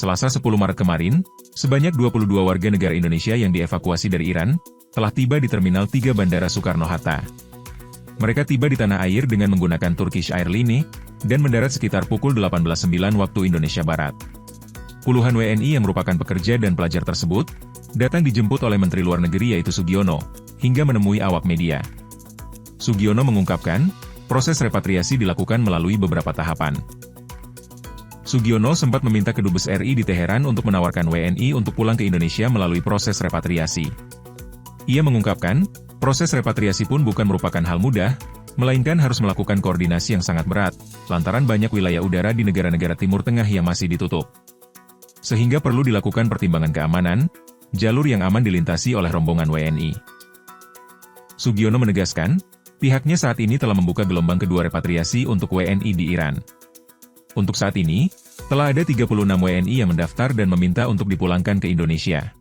Selasa 10 Maret kemarin, sebanyak 22 warga negara Indonesia yang dievakuasi dari Iran, telah tiba di Terminal 3 Bandara Soekarno-Hatta. Mereka tiba di tanah air dengan menggunakan Turkish Airlines, dan mendarat sekitar pukul 18.09 waktu Indonesia Barat. Puluhan WNI yang merupakan pekerja dan pelajar tersebut, datang dijemput oleh Menteri Luar Negeri yaitu Sugiono, hingga menemui awak media. Sugiono mengungkapkan, proses repatriasi dilakukan melalui beberapa tahapan. Sugiono sempat meminta Kedubes RI di Teheran untuk menawarkan WNI untuk pulang ke Indonesia melalui proses repatriasi. Ia mengungkapkan, proses repatriasi pun bukan merupakan hal mudah, melainkan harus melakukan koordinasi yang sangat berat, lantaran banyak wilayah udara di negara-negara Timur Tengah yang masih ditutup. Sehingga perlu dilakukan pertimbangan keamanan, jalur yang aman dilintasi oleh rombongan WNI. Sugiono menegaskan, pihaknya saat ini telah membuka gelombang kedua repatriasi untuk WNI di Iran. Untuk saat ini, telah ada 36 WNI yang mendaftar dan meminta untuk dipulangkan ke Indonesia.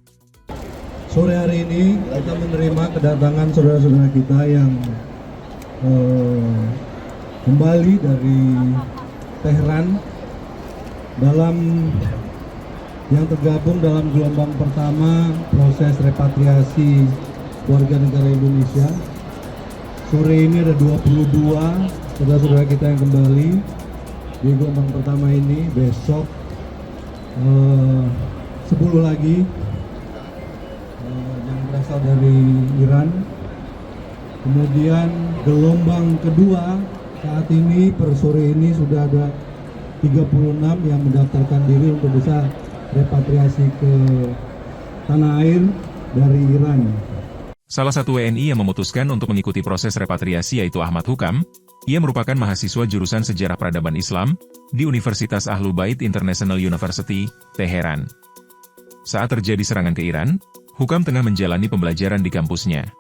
Sore hari ini kita menerima kedatangan saudara-saudara kita yang kembali dari Teheran yang tergabung dalam gelombang pertama proses repatriasi warga negara Indonesia. Sore ini ada 22 saudara-saudara kita yang kembali di gelombang pertama ini. Besok 10 lagi yang berasal dari Iran. Kemudian gelombang kedua saat ini per sore ini sudah ada 36 yang mendaftarkan diri untuk bisa repatriasi ke tanah air dari Iran. Salah satu WNI yang memutuskan untuk mengikuti proses repatriasi yaitu Ahmad Hukam. Ia merupakan mahasiswa jurusan Sejarah Peradaban Islam di Universitas Ahlul Bait International University, Teheran. Saat terjadi serangan ke Iran, Hukam tengah menjalani pembelajaran di kampusnya.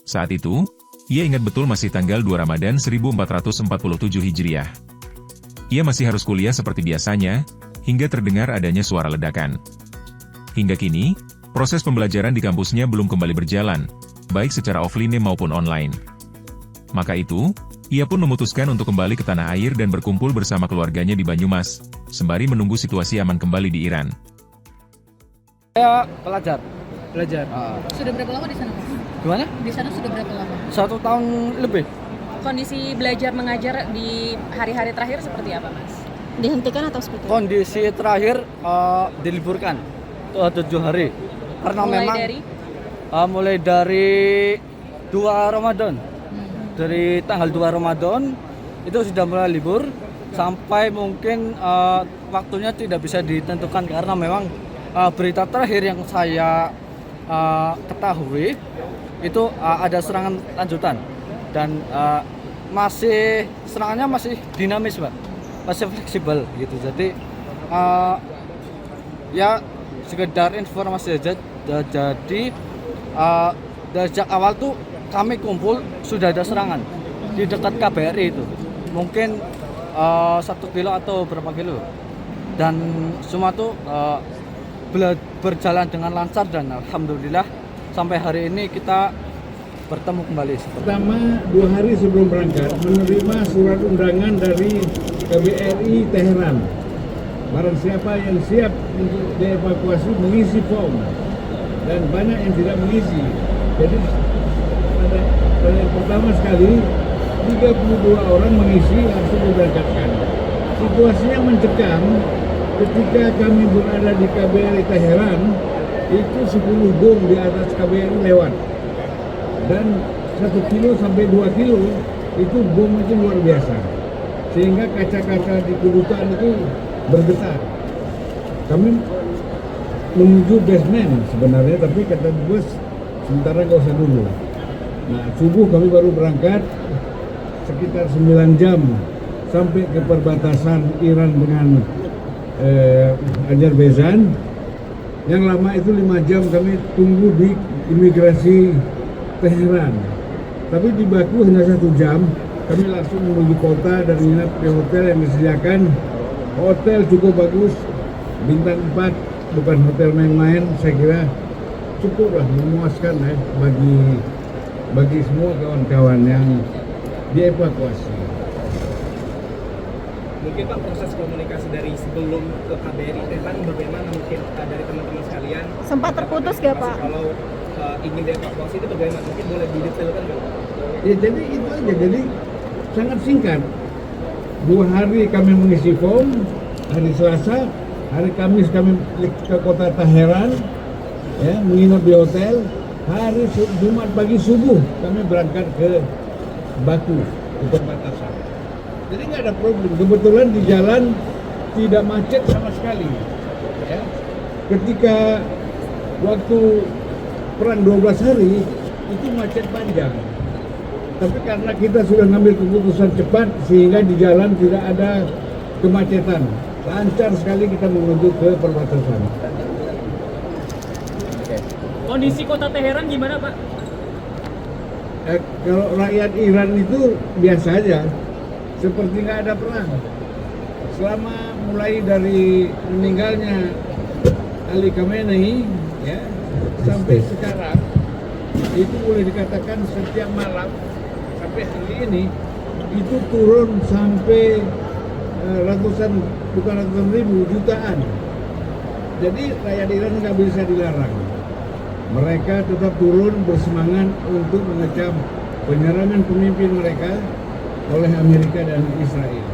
Saat itu, ia ingat betul masih tanggal 2 Ramadan 1447 Hijriah. Ia masih harus kuliah seperti biasanya, hingga terdengar adanya suara ledakan. Hingga kini, proses pembelajaran di kampusnya belum kembali berjalan, baik secara offline maupun online. Maka itu, ia pun memutuskan untuk kembali ke tanah air dan berkumpul bersama keluarganya di Banyumas, sembari menunggu situasi aman kembali di Iran. Saya pelajar. Sudah berapa lama di sana, Mas? Gimana? Di sana sudah berapa lama? 1 tahun lebih. Kondisi belajar mengajar di hari-hari terakhir seperti apa, Mas? Dihentikan atau seperti apa? Kondisi terakhir diliburkan 7 hari. Karena mulai dari 2 Ramadan. Dari tanggal 2 Ramadan itu sudah mulai libur sampai mungkin waktunya tidak bisa ditentukan karena memang berita terakhir yang saya ketahui itu ada serangan lanjutan dan serangannya masih dinamis, Pak. Masih fleksibel gitu. Jadi ya sekedar informasi saja. Jadi dari sejak awal tuh kami kumpul sudah ada serangan di dekat KBRI itu, mungkin 1 kilo atau berapa kilo, dan semua tuh berjalan dengan lancar dan alhamdulillah sampai hari ini kita bertemu kembali. Pertama 2 hari sebelum berangkat menerima surat undangan dari KBRI Teheran. Barang siapa yang siap untuk dievakuasi mengisi form dan banyak yang tidak mengisi. Jadi pada yang pertama sekali 32 orang mengisi langsung diberangkatkan. Situasinya mencekam ketika kami berada di KBRI Teheran, itu 10 bom di atas KBRI lewat. Dan 1 kilo sampai 2 kilo itu bom itu luar biasa. Sehingga kaca-kaca di kedutaan itu bergetar. Kami menuju basement sebenarnya, tapi kata bos sementara nggak usah dulu. Nah, subuh kami baru berangkat sekitar 9 jam sampai ke perbatasan Iran dengan Azerbaijan. Yang lama itu 5 jam kami tunggu di imigrasi Teheran. Tapi di Baku hanya 1 jam, kami langsung menuju kota dan menginap di hotel yang disediakan. Hotel cukup bagus, bintang 4, bukan hotel main-main. Saya kira cukuplah memuaskan bagi semua kawan-kawan yang dievakuasi. Mungkin Pak proses komunikasi dari sebelum ke KBRI Tehran bagaimana mungkin dari teman-teman sekalian? Sempat terputus nggak, Pak? Kalau ingin dievakuasi itu bagaimana? Mungkin boleh didetailkan nggak? Ya jadi itu aja, jadi sangat singkat. 2 hari kami mengisi form, hari Selasa, hari Kamis kami ke kota Teheran, ya, menginap di hotel. Hari Jumat pagi subuh kami berangkat ke Baku, ke perbatasan. Jadi nggak ada problem. Kebetulan di jalan tidak macet sama sekali. Ya. Ketika waktu perang 12 hari itu macet panjang. Tapi karena kita sudah ngambil keputusan cepat sehingga di jalan tidak ada kemacetan. Lancar sekali kita menuju ke perbatasan. Kondisi kota Teheran gimana, Pak? Kalau rakyat Iran itu biasa aja, seperti nggak ada perang. Selama mulai dari meninggalnya Ali Khamenei, ya, sampai sekarang itu boleh dikatakan setiap malam sampai hari ini itu turun sampai ratusan, bukan ratusan ribu, jutaan. Jadi rakyat Iran nggak bisa dilarang. Mereka tetap turun bersemangat untuk mengecam penyerangan pemimpin mereka oleh Amerika dan Israel.